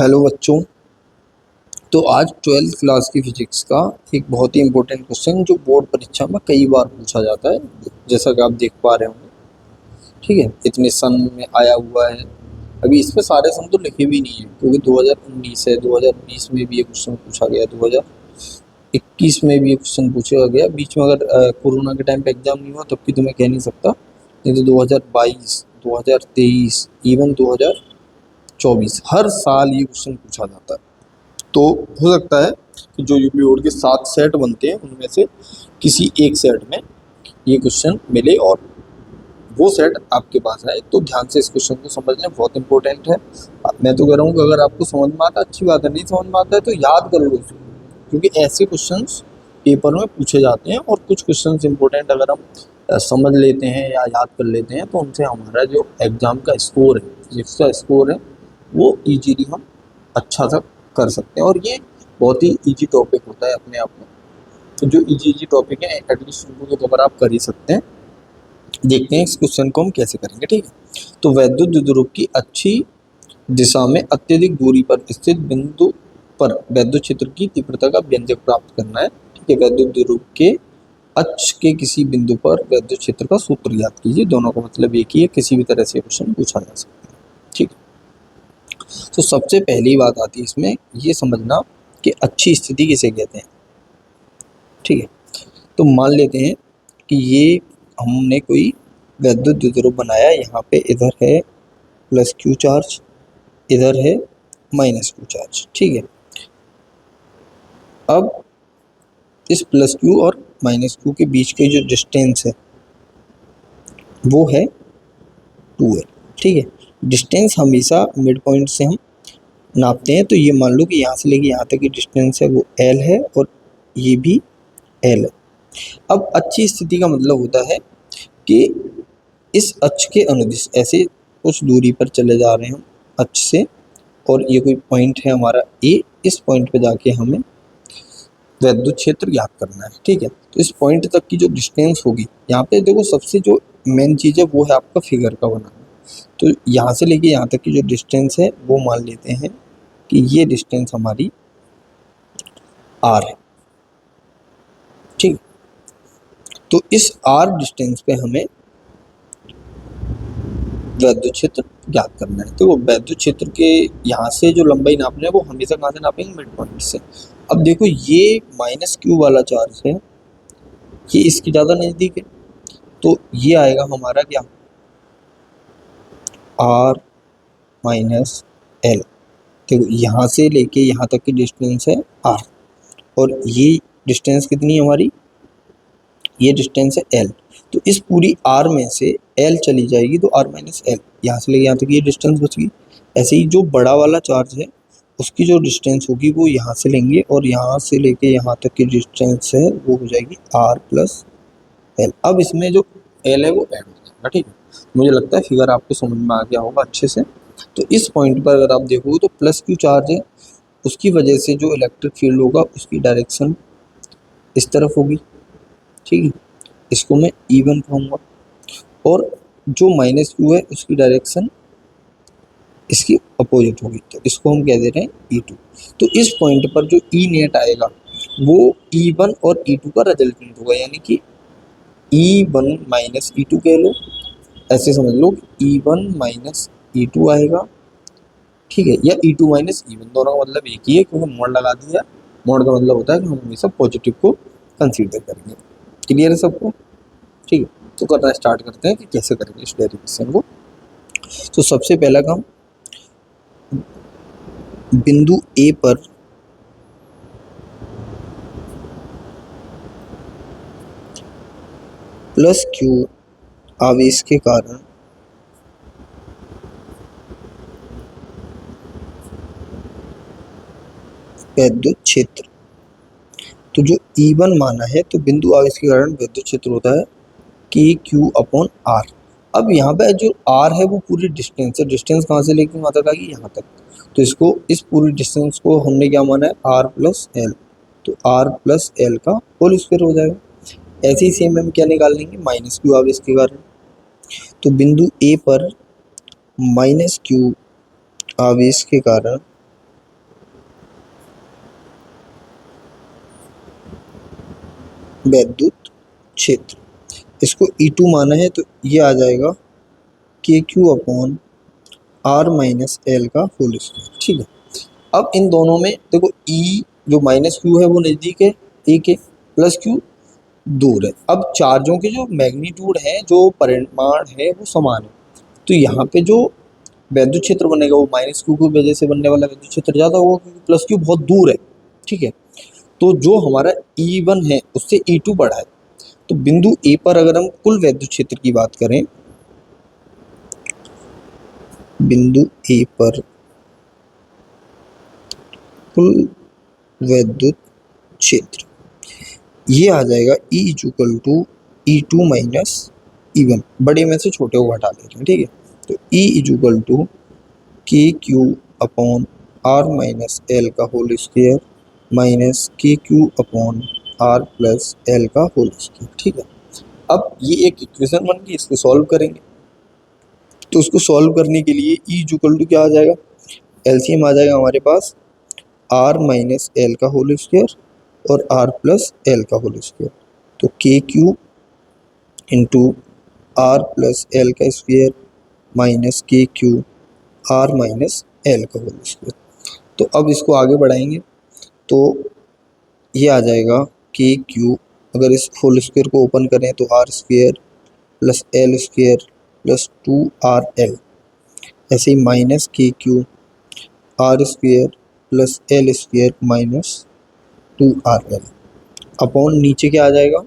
Hello बच्चों। तो आज ट्वेल्थ क्लास की फिजिक्स का एक बहुत ही इम्पोर्टेंट क्वेश्चन जो बोर्ड परीक्षा में कई बार पूछा जाता है, जैसा कि आप देख पा रहे होंगे। ठीक है, इतने सन में आया हुआ है। अभी इस पे सारे सन तो लिखे भी नहीं है क्योंकि 2019 है, 2020 में भी ये क्वेश्चन पूछा गया, 2021 में भी ये क्वेश्चन पूछा गया। बीच में अगर कोरोना के टाइम पे एग्जाम नहीं हुआ तब की तो मैं कह नहीं सकता, नहीं तो 2022, 2023, इवन 2024 हर साल ये क्वेश्चन पूछा जाता है। तो हो सकता है कि जो यूपी बोर्ड के 7 सेट बनते हैं उनमें से किसी एक सेट में ये क्वेश्चन मिले और वो सेट आपके पास आए। तो ध्यान से इस क्वेश्चन को समझ लें, बहुत इंपॉर्टेंट है। मैं तो कह रहा हूँ कि अगर आपको समझ में आता है अच्छी बात है, नहीं समझ में आता है तो याद कर लो उसको, क्योंकि ऐसे क्वेश्चंस पेपर में पूछे जाते हैं। और कुछ क्वेश्चंस इंपॉर्टेंट अगर हम समझ लेते हैं या याद कर लेते हैं तो उनसे हमारा जो एग्जाम का स्कोर है, फिजिक्स का स्कोर है, वो इजीली हम अच्छा सा कर सकते हैं। और ये बहुत ही इजी टॉपिक होता है अपने आप में। तो जो इजी टॉपिक है एटलीस्ट उनको तो कवर आप कर ही सकते हैं। देखते हैं इस क्वेश्चन को हम कैसे करेंगे। ठीक है, तो वैद्युत द्विध्रुव की अच्छी दिशा में अत्यधिक दूरी पर स्थित बिंदु पर वैद्युत क्षेत्र की तीव्रता का व्यंजक प्राप्त करना है। ठीक है, वैद्युत द्विध्रुव के अक्ष के किसी बिंदु पर वैद्युत क्षेत्र का सूत्र याद कीजिए। दोनों का मतलब एक ही है, किसी भी तरह से क्वेश्चन पूछा जा सकता है। ठीक है, तो सबसे पहली बात आती है इसमें ये समझना कि अच्छी स्थिति किसे कहते हैं। ठीक है, तो मान लेते हैं कि ये हमने कोई वैद्युत द्विध्रुव बनाया, यहाँ पे इधर है प्लस क्यू चार्ज, इधर है माइनस क्यू चार्ज। ठीक है, अब इस प्लस क्यू और माइनस क्यू के बीच की जो डिस्टेंस है वो है 2l। ठीक है, डिस्टेंस हमेशा मिड पॉइंट से हम नापते हैं। तो ये मान लो कि यहाँ से लेके यहाँ तक की डिस्टेंस है वो l है और ये भी l है। अब अच्छी स्थिति का मतलब होता है कि इस अक्ष के अनुदिश ऐसे कुछ दूरी पर चले जा रहे हैं हम अक्ष से, और ये कोई पॉइंट है हमारा ए, इस पॉइंट पे जाके हमें वैद्युत क्षेत्र याद करना है। ठीक है, तो इस पॉइंट तक की जो डिस्टेंस होगी, यहाँ पे देखो सबसे जो मेन चीज़ है वो है आपका फिगर का बनाना। तो यहाँ से लेके यहाँ तक की जो डिस्टेंस है वो मान लेते हैं कि ये डिस्टेंस हमारी आर है। ठीक, तो इस आर डिस्टेंस पे हमें वैद्युत क्षेत्र ज्ञात करना है। तो वो वैद्युत क्षेत्र के यहाँ से जो लंबाई नापना है वो हमेशा कहाँ से नापेंगे, मिड पॉइंट से। अब देखो ये माइनस क्यू वाला चार्ज है, ये इसकी ज़्यादा नज़दीक है, तो ये आएगा हमारा क्या, आर माइनस एल। देखो यहाँ से लेके यहाँ तक की डिस्टेंस है आर, और ये डिस्टेंस कितनी है हमारी, ये डिस्टेंस है एल। तो इस पूरी आर में से एल चली जाएगी तो आर माइनस एल, यहाँ से लेके यहाँ तक ये डिस्टेंस बच गई। ऐसे ही जो बड़ा वाला चार्ज है उसकी जो डिस्टेंस होगी वो यहाँ से लेंगे, और यहाँ से लेके यहाँ तक की डिस्टेंस है वो हो जाएगी आर प्लस एल। अब इसमें जो एल है वो ऐड हो जाएगा। ठीक है, मुझे लगता है फिगर आपको समझ में आ गया होगा अच्छे से। तो इस पॉइंट पर अगर आप देखोगे तो प्लस क्यू चार्ज है, उसकी वजह से जो इलेक्ट्रिक फील्ड होगा उसकी डायरेक्शन इस तरफ होगी। ठीक है, इसको मैं E1 कहूँगा, और जो माइनस क्यू है उसकी डायरेक्शन इसकी अपोजिट होगी, तो इसको हम कह दे रहे हैं E2। तो इस पॉइंट पर जो ई नेट आएगा वो E1 और E2 का रिजल्टेंट होगा, यानी कि E1 माइनस E2 कह लो, ऐसे समझ लो E1 माइनस E2 आएगा। ठीक है, या E2 माइनस E1, दोनों का मतलब एक ही है क्योंकि मोड लगा दिया। मोड का मतलब होता है कि हम हमेशा पॉजिटिव को कंसीडर करेंगे। क्लियर है सबको? ठीक है, तो करना स्टार्ट करते हैं कि कैसे करेंगे इस डेरिवेशन को। तो सबसे पहला काम, बिंदु ए पर प्लस क्यू आवेश के कारण वैद्युत क्षेत्र, तो जो E1 माना है तो बिंदु आवेश के कारण वैद्युत क्षेत्र होता है के क्यू अपॉन आर। अब यहाँ पे जो आर है वो पूरी डिस्टेंस है, डिस्टेंस कहाँ से लेके वहाँ तक आ गई, यहाँ तक। तो इसको, इस पूरी डिस्टेंस को हमने क्या माना है, आर प्लस एल। तो आर प्लस एल का होल स्क्वायर हो जाएगा। ऐसे ही सेम हम क्या निकाल लेंगे, माइनस क्यू आवेश के कारण। तो बिंदु ए पर माइनस क्यू आवेश के कारण वैद्युत क्षेत्र। इसको E2 माना है तो ये आ जाएगा KQ upon R minus L का होल स्क्वायर। ठीक है, अब इन दोनों में देखो E जो माइनस क्यू है वो नज़दीक है ए के, प्लस क्यू दूर है। अब चार्जों के जो मैग्नीट्यूड है, जो परिमाण है वो समान है, तो यहाँ पे जो वैद्युत क्षेत्र बनेगा वो माइनस क्यू की वजह से बनने वाला वैद्युत क्षेत्र ज़्यादा होगा क्योंकि प्लस क्यू बहुत दूर है। ठीक है, तो जो हमारा E1 है उससे E2 बड़ा है, तो बिंदु ए पर अगर हम कुल वैद्युत क्षेत्र की बात करें, बिंदु ए पर कुल वैद्युत क्षेत्र ये आ जाएगा E equal to E2 minus E1, बड़े में से छोटे को घटा लेते हैं। ठीक है, तो E equal to KQ upon R minus L का whole square minus KQ upon R plus L का होल स्क्वायर। ठीक है, अब ये एक इक्वेशन बन गई, इसको सॉल्व करेंगे। तो उसको सॉल्व करने के लिए E इक्वल टू क्या आ जाएगा, एलसीएम आ जाएगा हमारे पास R माइनस एल का होल स्क्वायर और R प्लस एल का होल स्क्वायर, तो KQ into R plus L का square minus KQ R minus L का होल स्क्वायर। तो अब इसको आगे बढ़ाएंगे तो ये आ जाएगा KQ, अगर इस होल स्क्वायर को ओपन करें तो R square plus L square plus 2RL, ऐसे ही minus KQ R square plus L square minus 2RL upon नीचे क्या आ जाएगा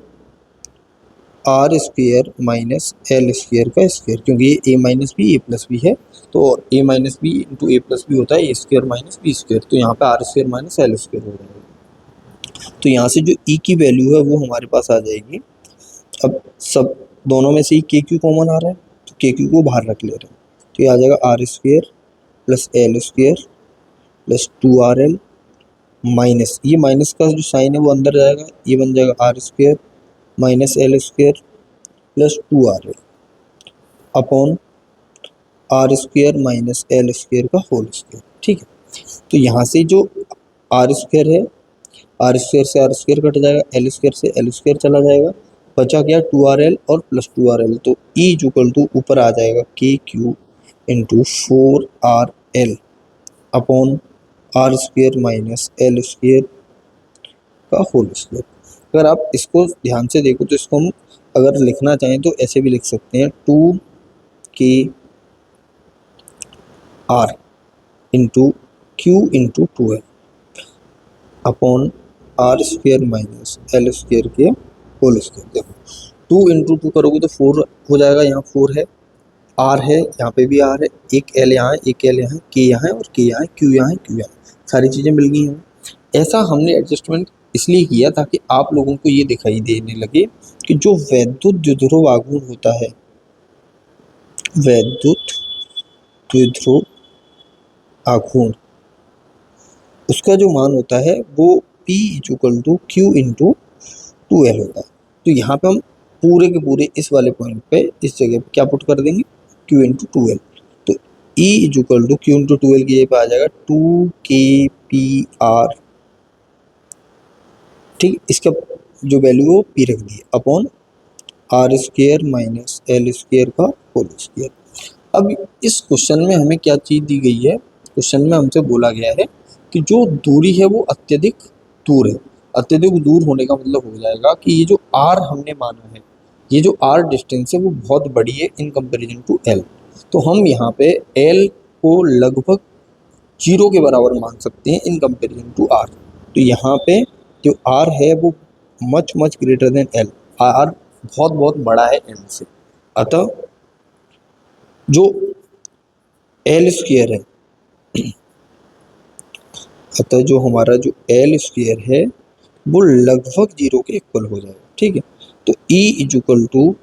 R square minus L square का स्क्वायर, क्योंकि ये A minus B A plus B है, तो A minus B into A plus B होता है A square minus B square, तो यहाँ पे R square minus L square हो जाएगा। तो यहाँ से जो ई की वैल्यू है वो हमारे पास आ जाएगी। अब सब दोनों में से ही के क्यू कॉमन आ रहा है तो के क्यू को बाहर रख ले रहे हैं, तो ये आ जाएगा R square plus L square plus 2RL minus, ये माइनस का जो साइन है वो अंदर जाएगा, ये बन जाएगा R square minus L square plus 2RL upon R square minus L square का होल स्क्वायर। ठीक है, तो यहाँ से जो आर स्क्वायर है, आर स्क्वायर से आर स्क्वायर कट जाएगा, एल स्क्वायर से एल स्क्वायर चला जाएगा, बचा क्या 2RL और प्लस 2RL, तो ई इक्वल टू ऊपर आ जाएगा के Q into 4RL upon R square minus L square का होल स्क्वायर। अगर आप इसको ध्यान से देखो तो इसको हम अगर लिखना चाहें तो ऐसे भी लिख सकते हैं 2KR into Q into 2L upon R square minus L square के होल स्क्वायर। देखो 2 इंटू 2 करोगे तो 4 हो जाएगा, यहाँ 4 है, आर है, यहाँ पे भी आर है, एक एल यहाँ है, एक एल यहाँ है, के यहाँ है और के यहाँ है, क्यू यहाँ है, क्यू यहाँ है, सारी चीज़ें मिल गई हैं। ऐसा हमने एडजस्टमेंट इसलिए किया ताकि आप लोगों को ये दिखाई देने लगे कि जो वैद्युत द्विध्रुव आघूर्ण होता है, वैद्युत द्विध्रुव आघूर्ण, उसका जो मान होता है वो P equal to Q into 2L होता है। तो यहाँ पे हम पूरे के पूरे इस वाले पॉइंट पे इस जगह पे क्या पुट कर देंगे Q इंटू 2L, तो E equal to Q into 2L की जगह पे आ जाएगा 2KPR। ठीक, इसका जो वैल्यू है वो P रख दी upon R square minus L square का होल स्क्वायर। अब इस क्वेश्चन में हमें क्या चीज़ दी गई है, क्वेश्चन में हमसे बोला गया है कि जो दूरी है वो अत्यधिक दूर है। अत्यधिक दूर होने का मतलब हो जाएगा कि ये जो आर हमने माना है, ये जो आर डिस्टेंस है वो बहुत बड़ी है इन कंपैरिजन टू एल, तो हम यहाँ पे एल को लगभग 0 के बराबर मान सकते हैं इन कंपैरिजन टू आर। तो यहाँ पे जो आर है वो much much greater than L, आर बहुत बहुत बड़ा है एल से, अतः जो एल स्क्वायर है, अतः जो हमारा जो एल स्क्वायर है वो लगभग 0 के इक्वल हो जाएगा। ठीक है, तो E equal to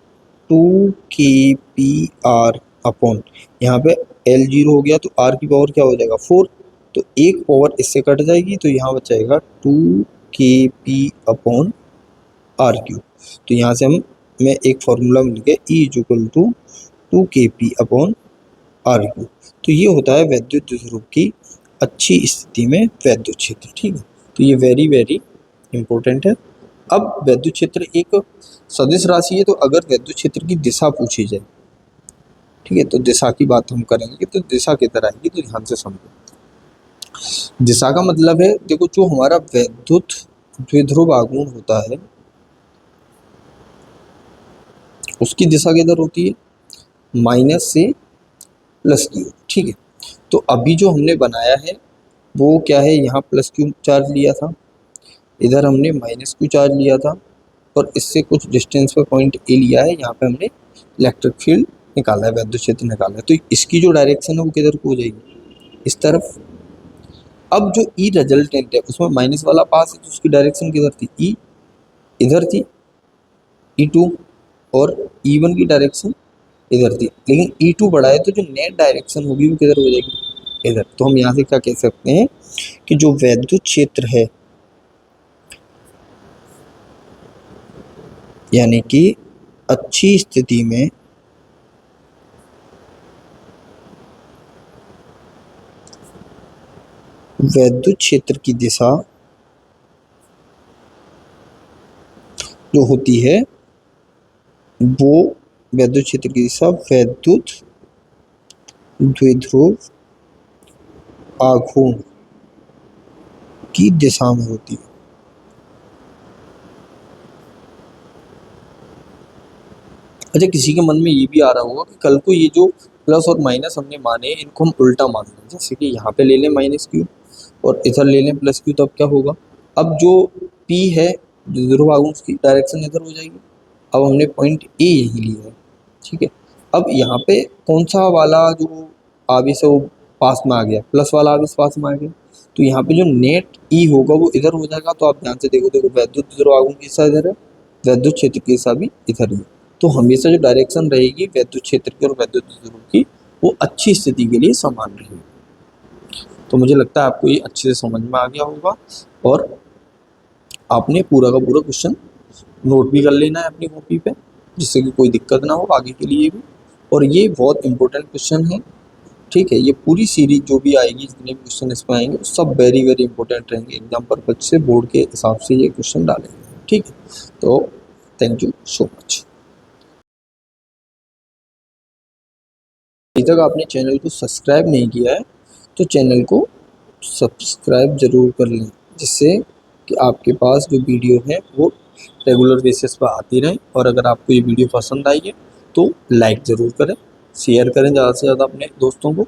2KPR upon, यहाँ पे L 0 हो गया तो R की पावर क्या हो जाएगा 4, तो एक पावर इससे कट जाएगी तो यहाँ बचाएगा 2KP अपॉन RQ। तो यहाँ से मैं एक फॉर्मूला मिल गया E equal to 2KP upon RQ। तो ये होता है वैद्युत द्विध्रुव की अच्छी स्थिति में वैद्युत क्षेत्र। ठीक है, तो ये वेरी वेरी इंपॉर्टेंट है। अब वैद्युत क्षेत्र एक सदिश राशि है, तो अगर वैद्युत क्षेत्र की दिशा पूछी जाए, ठीक है, तो दिशा की बात हम करेंगे, तो दिशा किधर आएगी, तो ध्यान से समझो। दिशा का मतलब है, देखो जो हमारा वैद्युत द्विध्रुव आघूर्ण होता है उसकी दिशा किधर होती है, माइनस से प्लस की, ठीक है। तो अभी जो हमने बनाया है वो क्या है, यहाँ प्लस क्यू चार्ज लिया था, इधर हमने माइनस क्यू चार्ज लिया था, और इससे कुछ डिस्टेंस पर पॉइंट ए लिया है, यहाँ पे हमने इलेक्ट्रिक फील्ड निकाला है, वैद्युत क्षेत्र निकाला है। तो इसकी जो डायरेक्शन है वो किधर को हो जाएगी, इस तरफ। अब जो ई रिजल्टेंट है उसमें माइनस वाला पास है, तो उसकी डायरेक्शन किधर थी, ई इधर थी, E2, और E1 की डायरेक्शन इधर थी, लेकिन E2 बड़ा है तो जो नेट डायरेक्शन होगी वो किधर हो जाएगी, इधर। तो हम यहाँ से क्या कह सकते हैं कि जो वैद्युत क्षेत्र है, यानी कि अच्छी स्थिति में वैद्युत क्षेत्र की दिशा जो होती है वो वैद्युत क्षेत्र की दिशा वैद्युत द्विध्रुव आघूर्ण की दिशा में होती है। अच्छा, किसी के मन में ये भी आ रहा होगा कि कल को ये जो प्लस और माइनस हमने माने इनको हम उल्टा मान लें, जैसे कि यहाँ पे ले लें माइनस क्यू और इधर ले लें प्लस क्यू, तब क्या होगा, अब जो P है ध्रुव आघूर्ण की डायरेक्शन इधर हो जाएगी। अब हमने पॉइंट ए यही लिया है, ठीक है। अब यहाँ पे कौन सा वाला जो आवेश है वो पास में आ गया, प्लस वाला आवेश पास में आ गया, तो यहाँ पे जो नेट ई होगा वो इधर हो जाएगा। तो आप ध्यान से देखो, देखो वैद्युत ध्रुव आघूर्ण की दिशा इधर है, वैद्युत क्षेत्र की दिशा भी इधर ही है। तो हमेशा जो डायरेक्शन रहेगी वैद्युत क्षेत्र की और वैद्युत ध्रुव की वो अच्छी स्थिति के लिए समान रहेगी। तो मुझे लगता है आपको ये अच्छे से समझ में आ गया होगा, और आपने पूरा का पूरा क्वेश्चन नोट भी कर लेना है अपनी कॉपी पे, जिससे कि कोई दिक्कत ना हो आगे के लिए भी। और ये बहुत इंपॉर्टेंट क्वेश्चन है, ठीक है। ये पूरी सीरीज जो भी आएगी, जितने भी क्वेश्चन इसमें आएंगे वो सब वेरी वेरी इंपॉर्टेंट रहेंगे, एग्जाम पर्पज से बोर्ड के हिसाब से ये क्वेश्चन डालेंगे, ठीक है। तो थैंक यू सो मच। अभी तक आपने चैनल को सब्सक्राइब नहीं किया है तो चैनल को सब्सक्राइब जरूर कर लें, जिससे कि आपके पास जो वीडियो है वो रेगुलर बेसिस पर आती रहे। और अगर आपको ये वीडियो पसंद आई है तो लाइक ज़रूर करें, शेयर करें ज़्यादा से ज़्यादा अपने दोस्तों को।